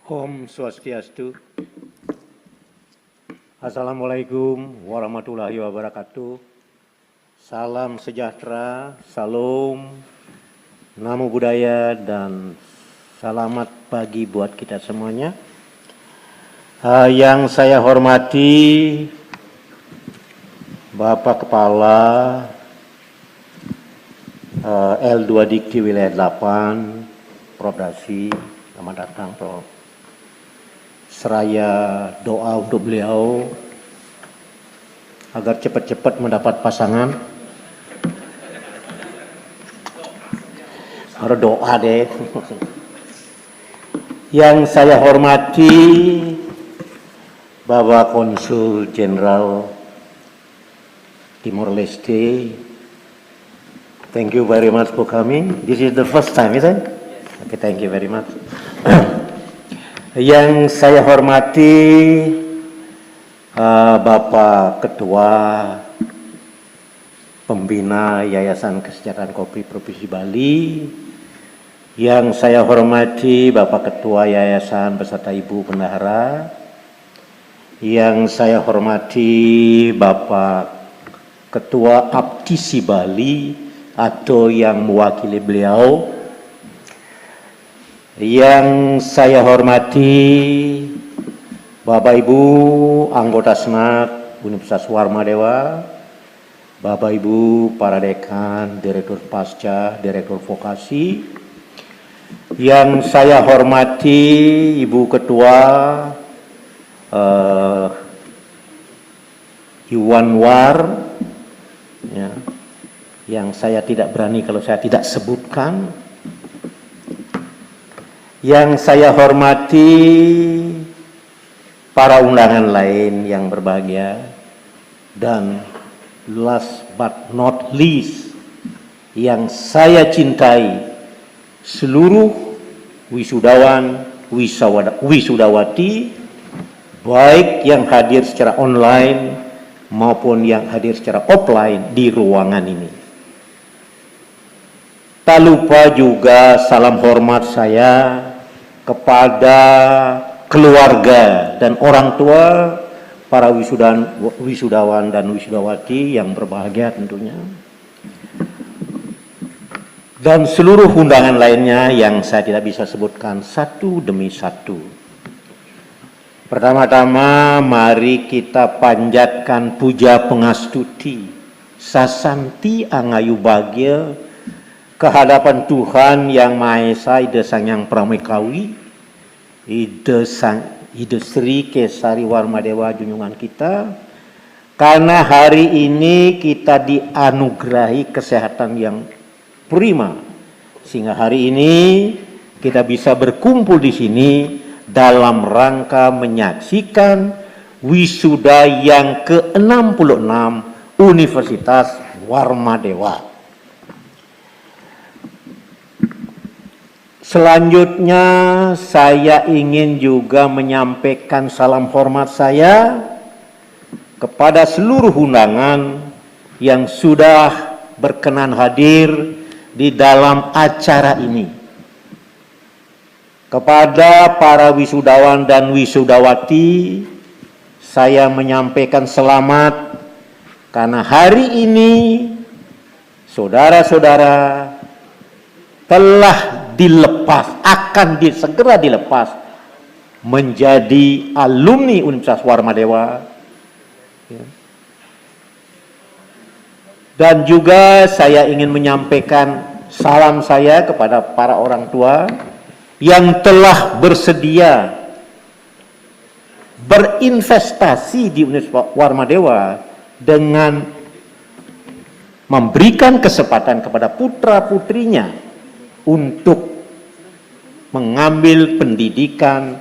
Om Swastiastu. Assalamualaikum warahmatullahi wabarakatuh. Salam sejahtera, salam, namo buddhaya, dan selamat pagi buat kita semuanya. Yang saya hormati Bapak Kepala L2 Dikti Wilayah 8, Prof. Dasi, selamat datang Prof. Seraya doa untuk beliau agar cepat-cepat mendapat pasangan. Harus doa deh. Yang saya hormati Bapak Konsul Jenderal Timor Leste. Thank you very much for coming. This is the first time, isn't it? Okay, thank you very much. Yang saya hormati Bapak Ketua Pembina Yayasan Kesejahteraan Kopi Provinsi Bali, yang saya hormati Bapak Ketua Yayasan beserta Ibu Bendahara, yang saya hormati Bapak Ketua Aptisi Bali atau yang mewakili beliau, yang saya hormati Bapak Ibu anggota Senat Universitas Warmadewa, Bapak Ibu para dekan, direktur pasca, direktur vokasi, yang saya hormati Ibu Ketua Iwanwar, ya, yang saya tidak berani kalau saya tidak sebutkan. Yang saya hormati para undangan lain yang berbahagia, dan last but not least yang saya cintai, seluruh wisudawan, wisudawati, baik yang hadir secara online maupun yang hadir secara offline di ruangan ini. Tak lupa juga salam hormat saya kepada keluarga dan orang tua para wisudawan dan wisudawati yang berbahagia tentunya, dan seluruh undangan lainnya yang saya tidak bisa sebutkan satu demi satu. Pertama-tama mari kita panjatkan puja pengastuti sasanti angayu bagya kehadapan Tuhan Yang Maha Esa, Ida Sang Yang Pramekawi, Ida Sri Kesari Warmadewa junjungan kita, karena hari ini kita dianugerahi kesehatan yang prima, sehingga hari ini kita bisa berkumpul di sini dalam rangka menyaksikan wisuda yang ke-66 Universitas Warmadewa. Selanjutnya saya ingin juga menyampaikan salam hormat saya kepada seluruh undangan yang sudah berkenan hadir di dalam acara ini. Kepada para wisudawan dan wisudawati, saya menyampaikan selamat karena hari ini saudara-saudara telah dilepas, akan segera dilepas menjadi alumni Universitas Warmadewa. Dan juga saya ingin menyampaikan salam saya kepada para orang tua yang telah bersedia berinvestasi di Universitas Warmadewa dengan memberikan kesempatan kepada putra-putrinya untuk mengambil pendidikan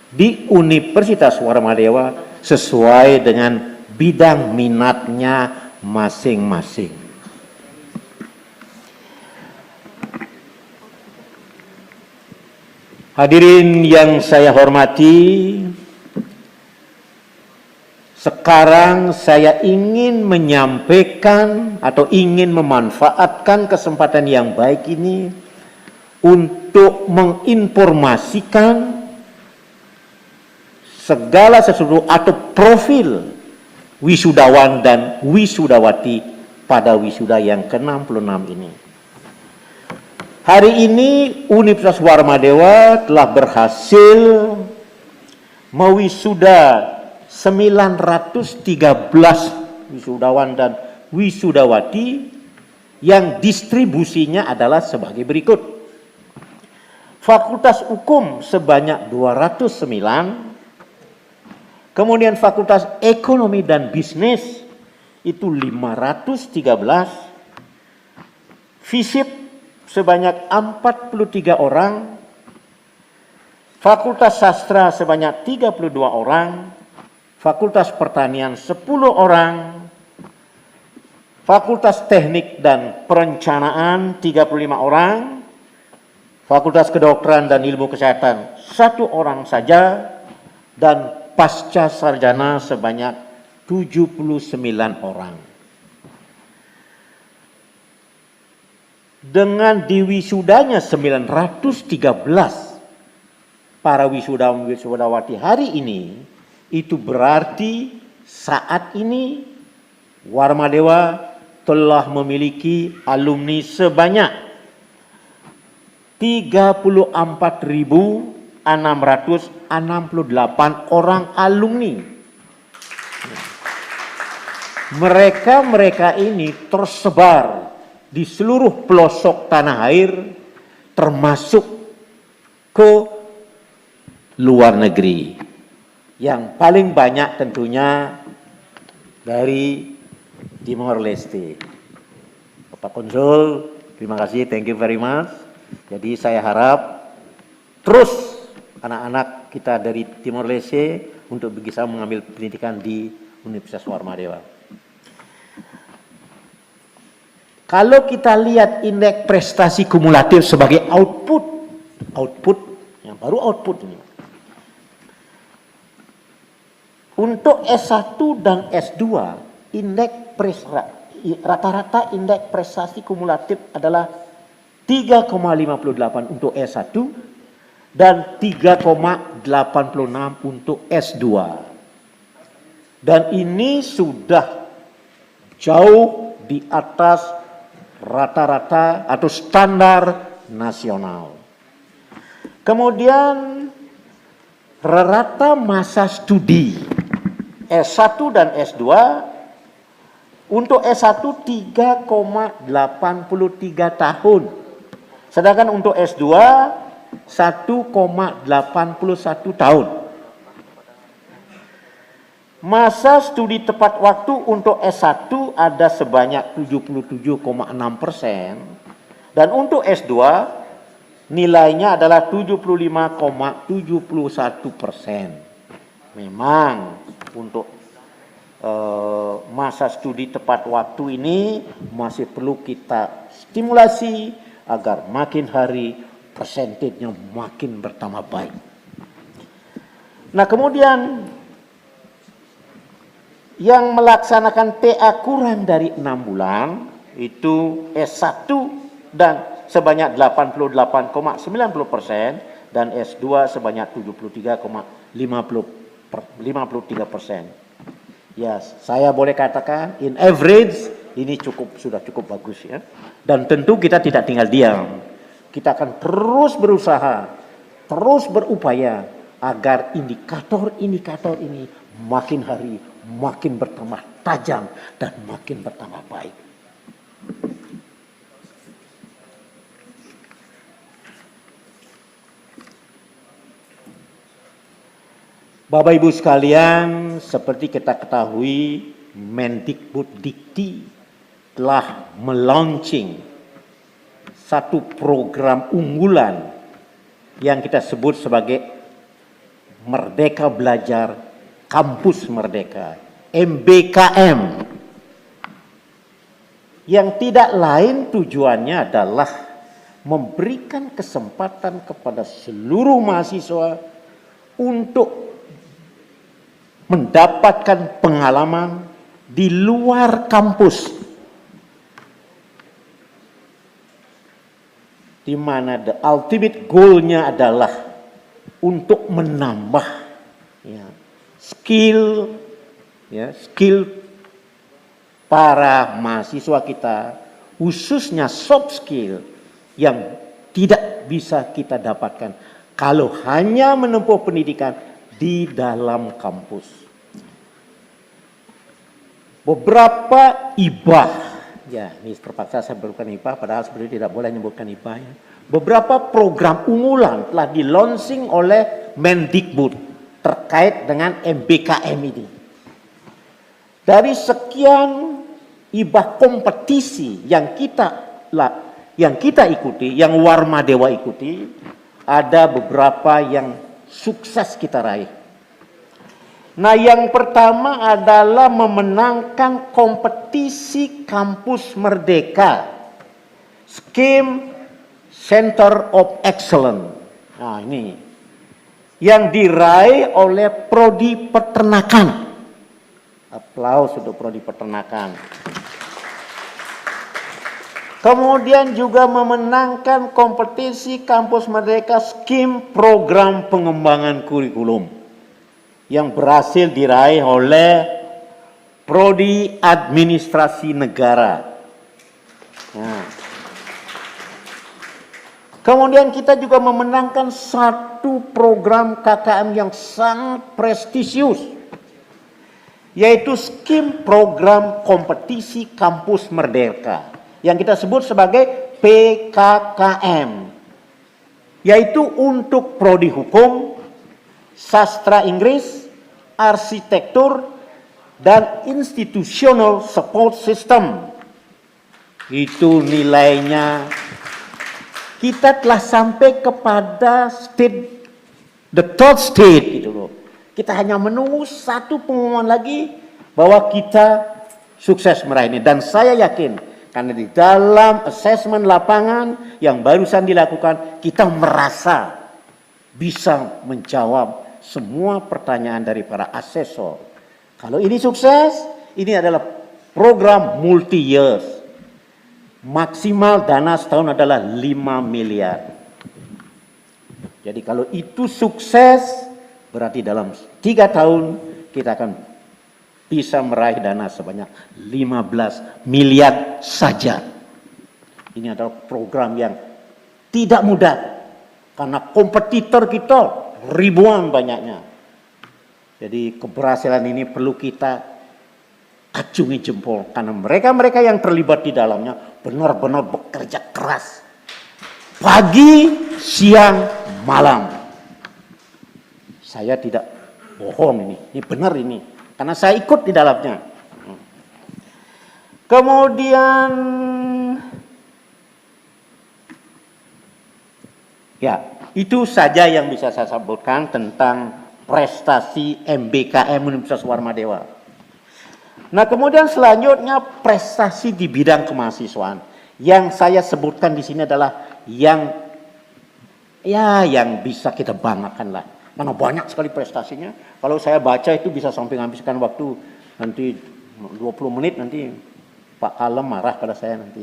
di Universitas Warmadewa sesuai dengan bidang minatnya masing-masing. Hadirin yang saya hormati, sekarang saya ingin menyampaikan atau ingin memanfaatkan kesempatan yang baik ini untuk menginformasikan segala sesuatu atau profil wisudawan dan wisudawati pada wisuda yang ke-66 ini. Hari ini Universitas Warmadewa telah berhasil mewisuda 913 wisudawan dan wisudawati yang distribusinya adalah sebagai berikut. Fakultas Hukum sebanyak 209, kemudian Fakultas Ekonomi dan Bisnis itu 513, FISIP sebanyak 43 orang, Fakultas Sastra sebanyak 32 orang, Fakultas Pertanian 10 orang, Fakultas Teknik dan Perencanaan 35 orang, Fakultas Kedokteran dan Ilmu Kesehatan 1 orang saja, dan pasca sarjana sebanyak 79 orang. Dengan diwisudanya 913 para wisudawan wisudawati hari ini, itu berarti saat ini Warmadewa telah memiliki alumni sebanyak 34.668 orang alumni. Mereka ini tersebar di seluruh pelosok tanah air, termasuk ke luar negeri. Yang paling banyak tentunya dari Timor Leste. Bapak Konsul, terima kasih, thank you very much. Jadi saya harap terus anak-anak kita dari Timor Leste untuk bisa mengambil pendidikan di Universitas Warmadewa. Kalau kita lihat indeks prestasi kumulatif sebagai output yang baru output ini. Untuk S1 dan S2, rata-rata indeks prestasi kumulatif adalah 3,58 untuk S1 dan 3,86 untuk S2. Dan ini sudah jauh di atas rata-rata atau standar nasional. Kemudian rata masa studi S1 dan S2 untuk S1 3,83 tahun. Sedangkan untuk S2 1,81 tahun. Masa studi tepat waktu untuk S1 ada sebanyak 77,6% dan untuk S2 nilainya adalah 75,71%. Memang untuk masa studi tepat waktu ini masih perlu kita stimulasi agar makin hari persentasenya makin bertambah baik. Nah, kemudian yang melaksanakan TA kurang dari 6 bulan itu S1 dan sebanyak 88,90% dan S2 sebanyak 73,53%. Ya, saya boleh katakan in average ini sudah cukup bagus ya. Dan tentu kita tidak tinggal diam. Kita akan terus berusaha, terus berupaya agar indikator-indikator ini makin hari makin bertambah tajam dan makin bertambah baik. Bapak Ibu sekalian, seperti kita ketahui, Mendikbuddikti telah melaunching satu program unggulan yang kita sebut sebagai Merdeka Belajar Kampus Merdeka, MBKM. Yang tidak lain tujuannya adalah memberikan kesempatan kepada seluruh mahasiswa untuk mendapatkan pengalaman di luar kampus, di mana the ultimate goal-nya adalah untuk menambah ya, skill para mahasiswa kita, khususnya soft skill yang tidak bisa kita dapatkan kalau hanya menempuh pendidikan di dalam kampus. Beberapa IBA, ya ini terpaksa saya sebutkan IBA, padahal sebenarnya tidak boleh menyebutkan IBA ya. Beberapa program unggulan telah di-launching oleh Mendikbud terkait dengan MBKM ini. Dari sekian IBA kompetisi yang kita ikuti, yang Warma Dewa ikuti, ada beberapa yang sukses kita raih. Nah, yang pertama adalah memenangkan kompetisi Kampus Merdeka, Scheme Center of Excellence. Nah, ini yang diraih oleh Prodi Peternakan. Aplaus untuk Prodi Peternakan. Kemudian juga memenangkan kompetisi Kampus Merdeka Scheme Program Pengembangan Kurikulum yang berhasil diraih oleh Prodi Administrasi Negara. Nah. Kemudian kita juga memenangkan satu program KKM yang sangat prestisius, yaitu Scheme Program Kompetisi Kampus Merdeka yang kita sebut sebagai PKKM, yaitu untuk prodi hukum, sastra Inggris, arsitektur, dan institutional support system. Itu nilainya kita telah sampai kepada the third state gitu loh. Kita hanya menunggu satu pengumuman lagi bahwa kita sukses meraih ini. Dan saya yakin karena di dalam asesmen lapangan yang barusan dilakukan, kita merasa bisa menjawab semua pertanyaan dari para asesor. Kalau ini sukses, ini adalah program multi-years. Maksimal dana setahun adalah 5 miliar. Jadi kalau itu sukses, berarti dalam 3 tahun kita akan bisa meraih dana sebanyak 15 miliar saja. Ini adalah program yang tidak mudah, karena kompetitor kita ribuan banyaknya. Jadi keberhasilan ini perlu kita acungi jempol, karena mereka-mereka yang terlibat di dalamnya benar-benar bekerja keras pagi, siang, malam. Saya tidak bohong, ini benar ini, karena saya ikut di dalamnya. Kemudian ya, itu saja yang bisa saya sebutkan tentang prestasi MBKM Universitas Warma Dewa. Nah, kemudian selanjutnya prestasi di bidang kemahasiswaan. Yang saya sebutkan di sini adalah yang bisa kita banggakan lah. Karena banyak sekali prestasinya. Kalau saya baca itu bisa sampai menghabiskan waktu nanti 20 menit, nanti Pak Kalem marah pada saya nanti.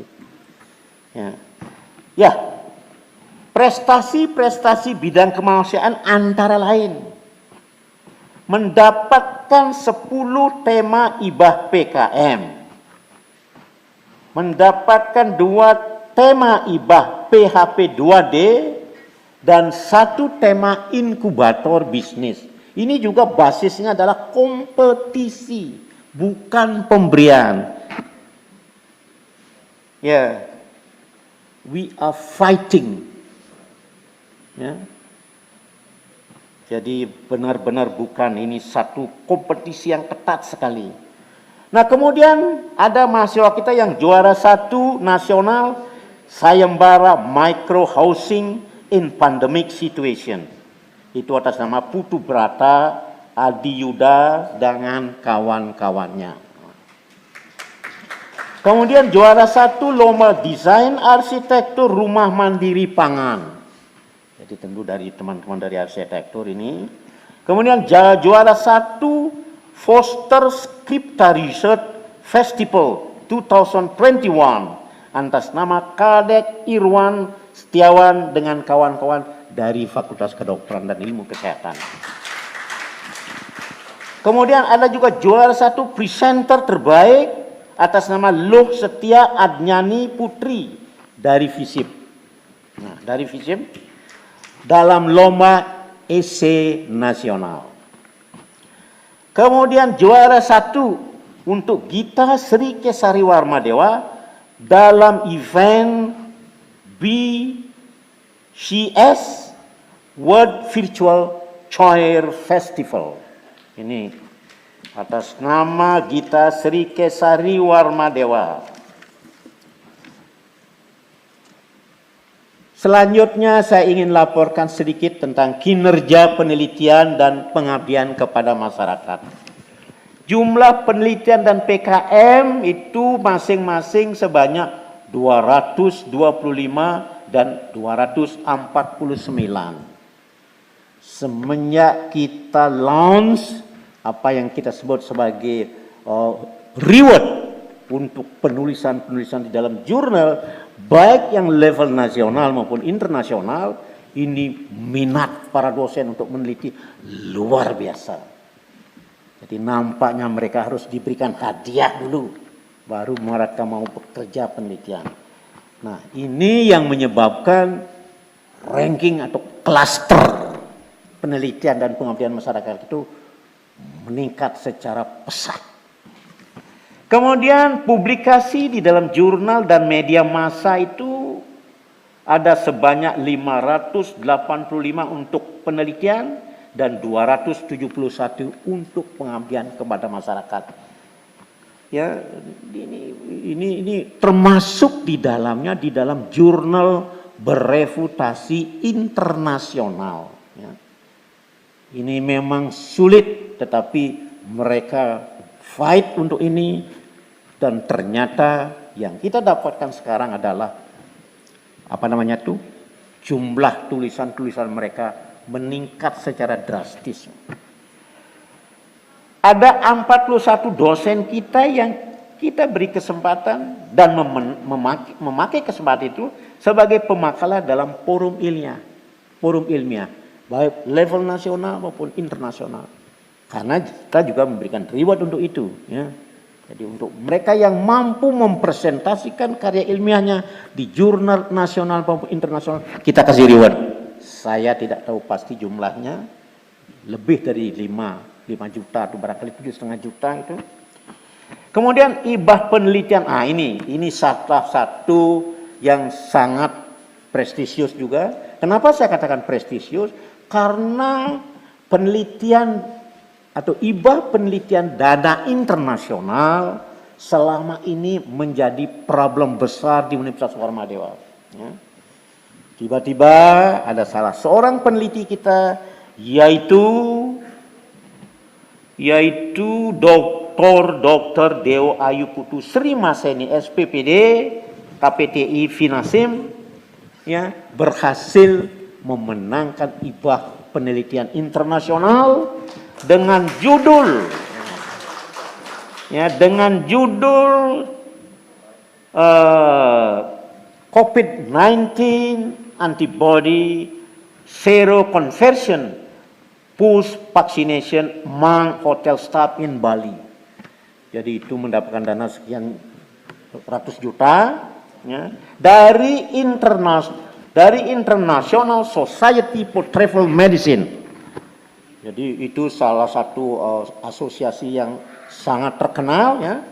Ya, prestasi-prestasi bidang kemahasiswaan antara lain mendapatkan 10 tema IBAH PKM, mendapatkan 2 tema IBAH PHP 2D, dan 1 tema inkubator bisnis. Ini juga basisnya adalah kompetisi, bukan pemberian. Ya, we are fighting. Ya. Jadi benar-benar bukan, ini satu kompetisi yang ketat sekali. Nah, kemudian ada mahasiswa kita yang juara 1 nasional sayembara micro housing in pandemic situation. Itu atas nama Putu Brata, Adi Yuda, dengan kawan-kawannya. Kemudian juara 1 lomba desain arsitektur rumah mandiri pangan. Jadi tentu dari teman-teman dari arsitektur ini. Kemudian juara 1 Foster Scripta Research Festival 2021 atas nama Kadek Irwan Setiawan dengan kawan-kawan dari Fakultas Kedokteran dan Ilmu Kesehatan. Kemudian ada juga juara satu presenter terbaik atas nama Loh Setia Adnyani Putri dari FISIP. Nah, dari FISIP dalam lomba esai nasional. Kemudian juara satu untuk Gita Sri Kesari Warmadewa dalam event BCS World Virtual Choir Festival. Ini atas nama Gita Sri Kesari Warmadewa. Selanjutnya saya ingin laporkan sedikit tentang kinerja penelitian dan pengabdian kepada masyarakat. Jumlah penelitian dan PKM itu masing-masing sebanyak 225 dan 249. Semenjak kita launch apa yang kita sebut sebagai reward untuk penulisan-penulisan di dalam jurnal, baik yang level nasional maupun internasional, ini minat para dosen untuk meneliti luar biasa. Jadi nampaknya mereka harus diberikan hadiah dulu, baru mereka mau bekerja penelitian. Nah, ini yang menyebabkan ranking atau klaster penelitian dan pengabdian masyarakat itu meningkat secara pesat. Kemudian publikasi di dalam jurnal dan media massa itu ada sebanyak 585 untuk penelitian dan 271 untuk pengabdian kepada masyarakat. Ya, ini termasuk di dalamnya di dalam jurnal bereputasi internasional. Ya. Ini memang sulit, tetapi mereka fight untuk ini, dan ternyata yang kita dapatkan sekarang adalah jumlah tulisan-tulisan mereka meningkat secara drastis. Ada 41 dosen kita yang kita beri kesempatan dan memakai kesempatan itu sebagai pemakalah dalam forum ilmiah, baik level nasional maupun internasional. Karena kita juga memberikan reward untuk itu. Ya. Jadi untuk mereka yang mampu mempresentasikan karya ilmiahnya di jurnal nasional maupun internasional, kita kasih reward. Saya tidak tahu pasti jumlahnya, lebih dari 5 juta atau barangkali 7,5 juta itu. Kemudian hibah penelitian, ini salah satu yang sangat prestisius juga. Kenapa saya katakan prestisius? Karena penelitian atau hibah penelitian dana internasional selama ini menjadi problem besar di Universitas Warmadewa. Ya. Tiba-tiba ada salah seorang peneliti kita yaitu Dr. Deo Ayu Putu Sri Maseni SPPD KPTI Finasim, ya, berhasil memenangkan hibah penelitian internasional dengan judul COVID-19 antibody seroconversion post vaccination among hotel staff in Bali. Jadi itu mendapatkan dana sekian ratus juta, ya, dari International Society for Travel Medicine. Jadi itu salah satu asosiasi yang sangat terkenal, ya,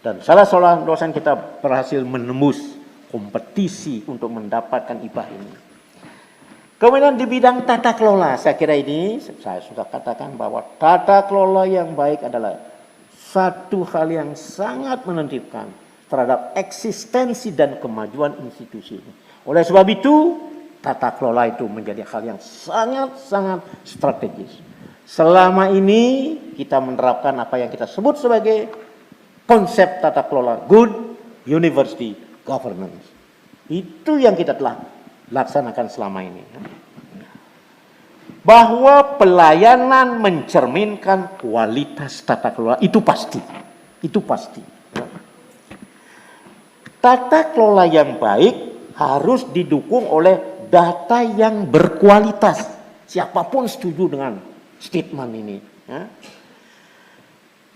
dan salah seorang dosen kita berhasil menembus kompetisi untuk mendapatkan hibah ini. Kemudian di bidang tata kelola, saya kira ini saya sudah katakan bahwa tata kelola yang baik adalah satu hal yang sangat menentukan terhadap eksistensi dan kemajuan institusi ini. Oleh sebab itu, tata kelola itu menjadi hal yang sangat-sangat strategis. Selama ini kita menerapkan apa yang kita sebut sebagai konsep tata kelola good university governance. Itu yang kita telah laksanakan selama ini. Bahwa pelayanan mencerminkan kualitas tata kelola itu pasti. Itu pasti. Tata kelola yang baik harus didukung oleh data yang berkualitas. Siapapun setuju dengan statement ini. Ya.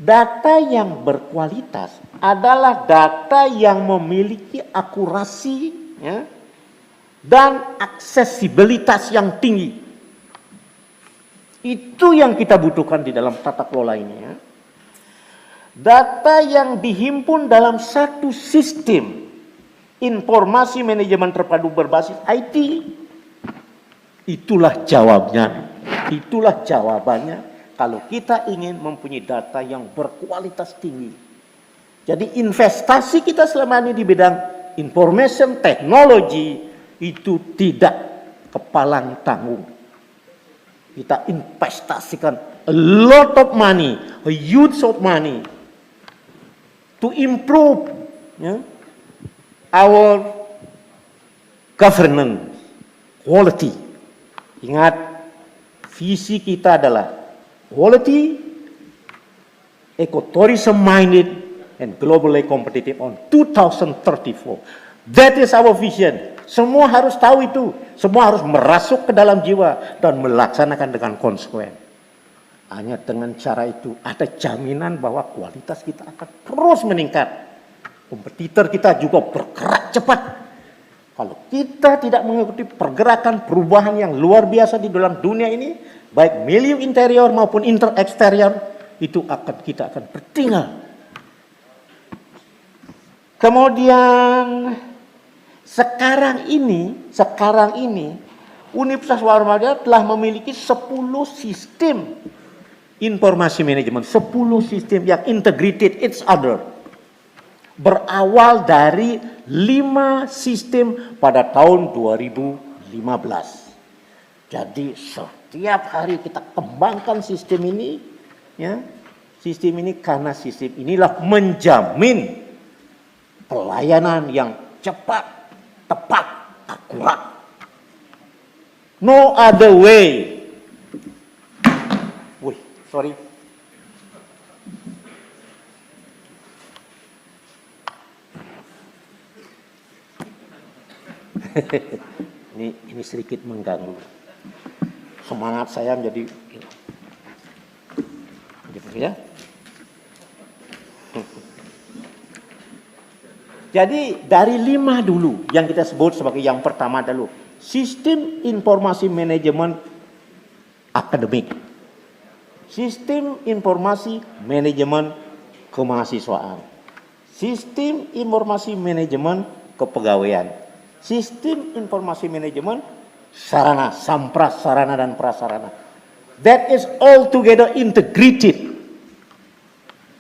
Data yang berkualitas adalah data yang memiliki akurasi, ya, dan aksesibilitas yang tinggi. Itu yang kita butuhkan di dalam tata kelola ini. Ya. Data yang dihimpun dalam satu sistem informasi manajemen terpadu berbasis IT, itulah jawabnya, itulah jawabannya kalau kita ingin mempunyai data yang berkualitas tinggi. Jadi investasi kita selama ini di bidang information technology itu tidak kepalang tanggung. Kita investasikan a lot of money, a huge of money to improve, ya, our governance quality. Ingat, visi kita adalah quality, ecotourism minded, and globally competitive on 2034. That is our vision. Semua harus tahu itu. Semua harus merasuk ke dalam jiwa dan melaksanakan dengan konsekuen. Hanya dengan cara itu ada jaminan bahwa kualitas kita akan terus meningkat. Kompetitor kita juga bergerak cepat. Kalau kita tidak mengikuti pergerakan perubahan yang luar biasa di dalam dunia ini, baik milieu interior maupun eksterior, itu kita akan tertinggal. Kemudian sekarang ini Universitas Muhammadiyah telah memiliki 10 sistem informasi manajemen, 10 sistem yang integrated each other. Berawal dari 5 sistem pada tahun 2015. Jadi setiap hari kita kembangkan sistem ini, ya. Sistem ini karena sistem inilah menjamin pelayanan yang cepat, tepat, akurat. No other way. Wih, sorry. ini sedikit mengganggu. Semangat saya menjadi gitu ya. Jadi dari 5 dulu yang kita sebut sebagai yang pertama dulu, sistem informasi manajemen akademik, sistem informasi manajemen kemahasiswaan, sistem informasi manajemen kepegawaian, sistem informasi manajemen sarana, samprasarana dan prasarana. That is all together integrated.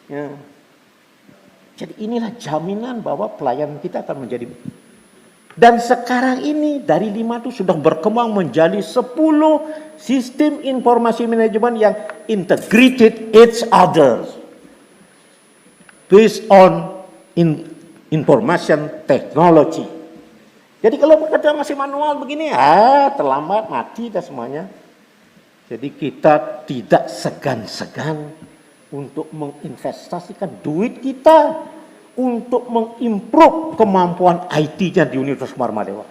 Ya. Jadi inilah jaminan bahwa pelayanan kita akan menjadi. Dan sekarang ini dari 5 itu sudah berkembang menjadi 10 sistem informasi manajemen yang integrated each other based on information technology. Jadi kalau bekerja masih manual begini, terlambat, mati dah semuanya. Jadi kita tidak segan-segan untuk menginvestasikan duit kita untuk mengimprove kemampuan IT-nya di Universitas Warmadewa.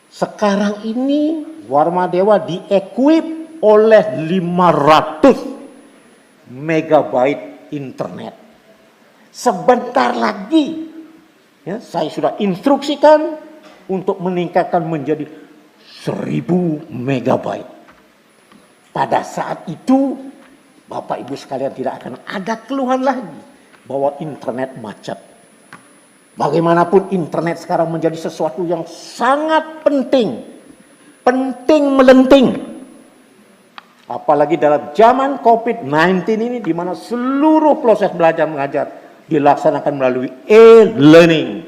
Sekarang ini Warmadewa di-equip oleh 500 megabyte internet. Sebentar lagi, ya, saya sudah instruksikan untuk meningkatkan menjadi 1000 megabyte. Pada saat itu, Bapak Ibu sekalian tidak akan ada keluhan lagi bahwa internet macet. Bagaimanapun internet sekarang menjadi sesuatu yang sangat penting. Penting melenting. Apalagi dalam zaman COVID-19 ini di mana seluruh proses belajar mengajar dilaksanakan melalui e-learning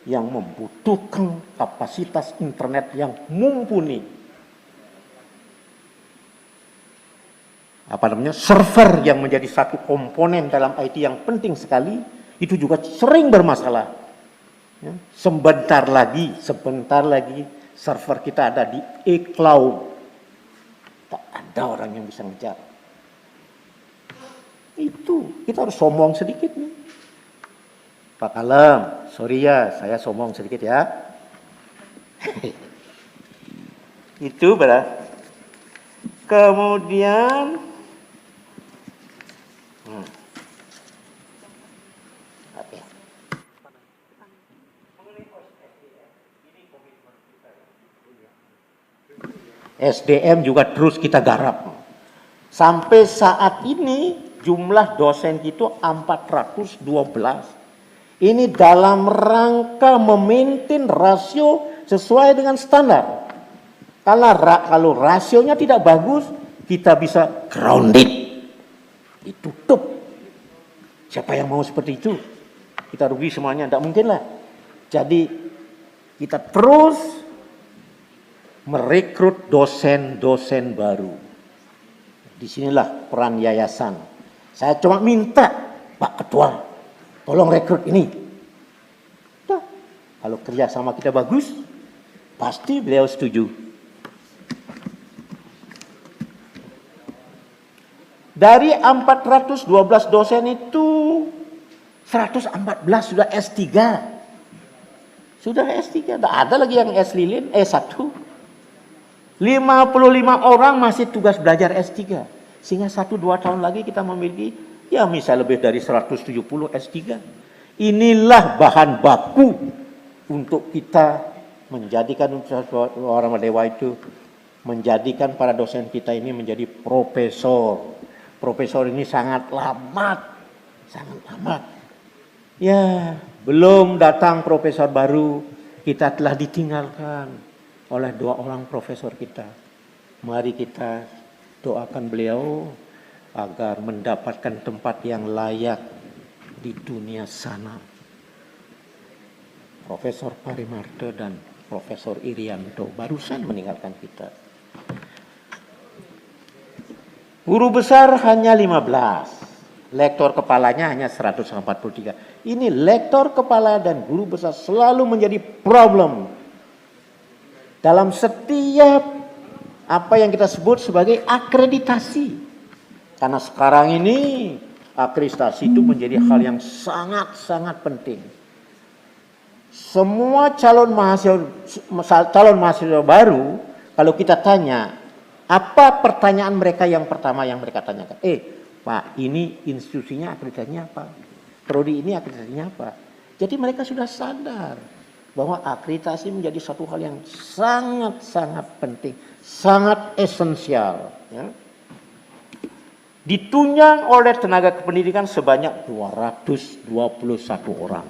yang membutuhkan kapasitas internet yang mumpuni. Server yang menjadi satu komponen dalam IT yang penting sekali, itu juga sering bermasalah. Ya, sebentar lagi server kita ada di e-cloud. Tak ada orang yang bisa ngejar. Itu, kita harus sombong sedikit nih. Pak Kalem, sorry ya, saya sombong sedikit ya. Itu Kemudian SDM juga terus kita garap. Sampai saat ini jumlah dosen kita 412. Ini dalam rangka memaintain rasio sesuai dengan standar. Kalau rasionya tidak bagus, kita bisa grounded, ditutup. Siapa yang mau seperti itu? Kita rugi semuanya, tidak mungkin lah. Jadi kita terus merekrut dosen-dosen baru. Disinilah peran yayasan. Saya cuma minta, Pak Ketua, tolong rekrut ini. Nah, kalau kerja sama kita bagus, pasti beliau setuju. Dari 412 dosen itu, 114 sudah S3. Sudah S3, tidak ada lagi yang S lilin, S1. 55 orang masih tugas belajar S3. Sehingga 1-2 tahun lagi kita memiliki, ya misal lebih dari 170 S3. Inilah bahan baku untuk kita menjadikan orang Dewa itu, menjadikan para dosen kita ini menjadi profesor. Profesor ini sangat lama. Ya, belum datang profesor baru, kita telah ditinggalkan oleh 2 orang profesor kita. Mari kita doakan beliau agar mendapatkan tempat yang layak di dunia sana. Profesor Parimarto dan Profesor Irianto barusan meninggalkan kita. Guru besar hanya 15, lektor kepalanya hanya 143. Ini lektor kepala dan guru besar selalu menjadi problem dalam setiap apa yang kita sebut sebagai akreditasi. Karena sekarang ini akreditasi itu menjadi hal yang sangat-sangat penting. Semua calon mahasiswa baru, kalau kita tanya, apa pertanyaan mereka yang pertama yang mereka tanyakan? Pak, ini institusinya akreditasinya apa? Prodi ini akreditasinya apa? Jadi mereka sudah sadar bahwa akreditasi menjadi satu hal yang sangat-sangat penting, sangat esensial. Ya. Ditunjang oleh tenaga kependidikan sebanyak 221 orang.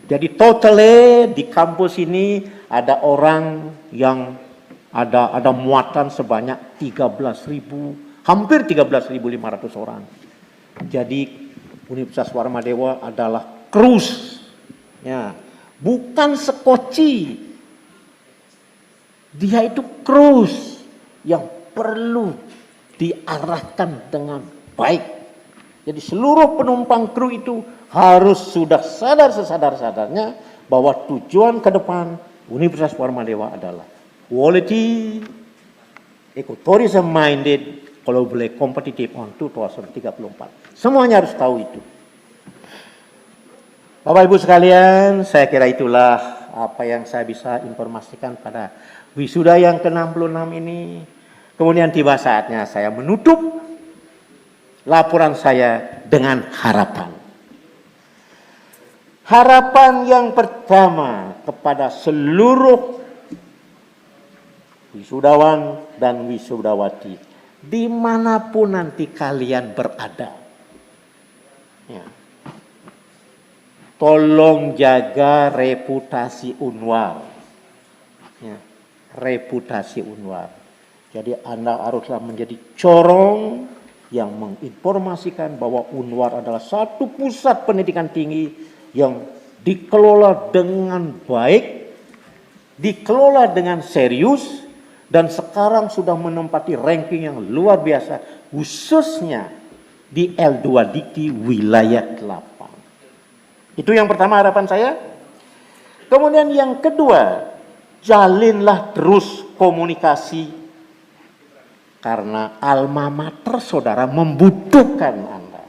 Jadi totalnya di kampus ini ada orang yang ada muatan sebanyak 13.000, hampir 13.500 orang. Jadi Universitas Warmadewa adalah krus, ya, bukan sekoci. Dia itu krus yang perlu diarahkan dengan baik. Jadi seluruh penumpang kru itu harus sudah sadar sesadar-sadarnya bahwa tujuan ke depan Universitas Warmadewa adalah quality, ecotourism minded, globally competitive on 2034. Semuanya harus tahu itu. Bapak Ibu sekalian, saya kira itulah apa yang saya bisa informasikan pada wisuda yang ke-66 ini. Kemudian tiba saatnya saya menutup laporan saya dengan harapan. Harapan yang pertama kepada seluruh wisudawan dan wisudawati, dimanapun nanti kalian berada, ya, tolong jaga reputasi Unwar, ya, reputasi Unwar. Jadi Anda haruslah menjadi corong yang menginformasikan bahwa Unwar adalah satu pusat pendidikan tinggi yang dikelola dengan baik, dikelola dengan serius, dan sekarang sudah menempati ranking yang luar biasa, khususnya di L2 Dikti wilayah 8. Itu yang pertama harapan saya. Kemudian yang kedua, jalinlah terus komunikasi, karena alma mater saudara membutuhkan Anda.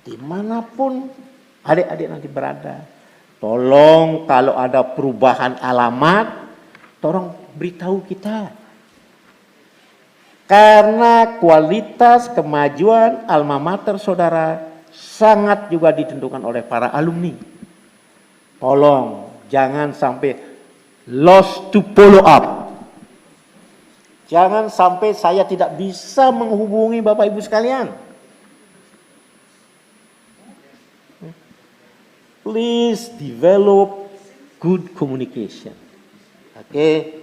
Dimanapun adik-adik nanti berada, tolong kalau ada perubahan alamat, tolong beritahu kita. Karena kualitas kemajuan alma mater saudara sangat juga ditentukan oleh para alumni. Tolong jangan sampai lost to follow up. Jangan sampai saya tidak bisa menghubungi Bapak Ibu sekalian. Please develop good communication. Oke.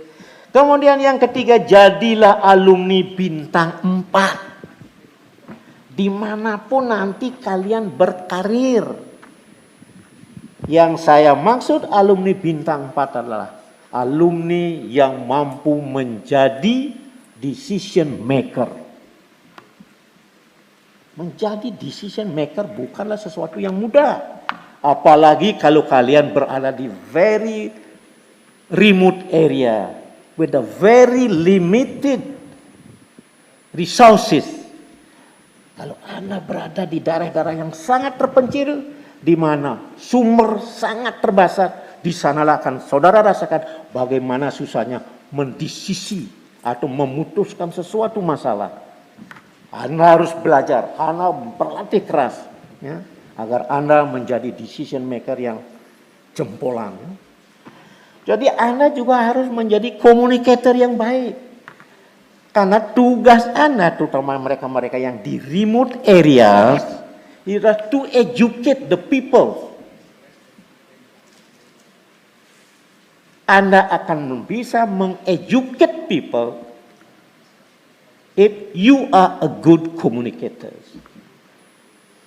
Kemudian yang ketiga, jadilah alumni bintang 4. Dimanapun nanti kalian berkarir. Yang saya maksud alumni bintang 4 adalah alumni yang mampu menjadi decision maker. Menjadi decision maker bukanlah sesuatu yang mudah. Apalagi kalau kalian berada di very remote area with a very limited resources. Kalau Anda berada di daerah-daerah yang sangat terpencil, di mana sumber sangat terbatas, di sanalah akan saudara rasakan bagaimana susahnya mendisisi atau memutuskan sesuatu masalah. Anda harus belajar, Anda berlatih keras, ya, agar Anda menjadi decision maker yang jempolan. Jadi Anda juga harus menjadi communicator yang baik. Karena tugas Anda, terutama mereka-mereka yang di remote areas, is to educate the people. Anda akan bisa mengeducate people if you are a good communicator.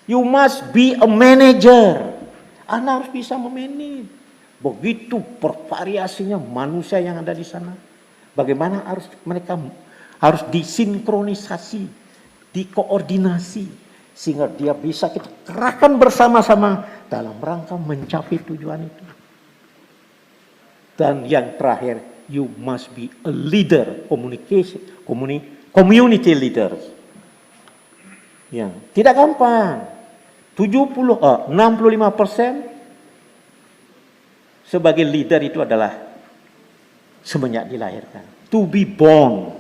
You must be a manager. Anda harus bisa memanage. Begitu bervariasinya manusia yang ada di sana. Bagaimana mereka harus disinkronisasi, dikoordinasi, sehingga dia bisa kita kerahkan bersama-sama dalam rangka mencapai tujuan itu. Dan yang terakhir, you must be a leader, community leaders. Ya, tidak gampang. 65% sebagai leader itu adalah semenjak dilahirkan. To be born.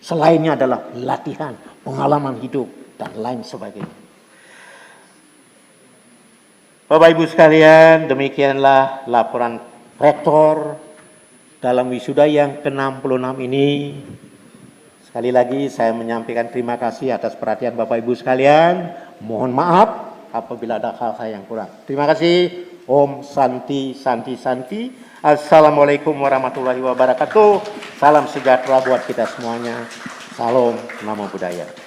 Selainnya adalah latihan, pengalaman hidup, dan lain sebagainya. Bapak Ibu sekalian, demikianlah laporan rektor dalam wisuda yang ke-66 ini. Sekali lagi saya menyampaikan terima kasih atas perhatian Bapak Ibu sekalian. Mohon maaf apabila ada hal-hal yang kurang. Terima kasih. Om Santi Santi Santi. Assalamualaikum warahmatullahi wabarakatuh. Salam sejahtera buat kita semuanya. Salam, namo buddhaya.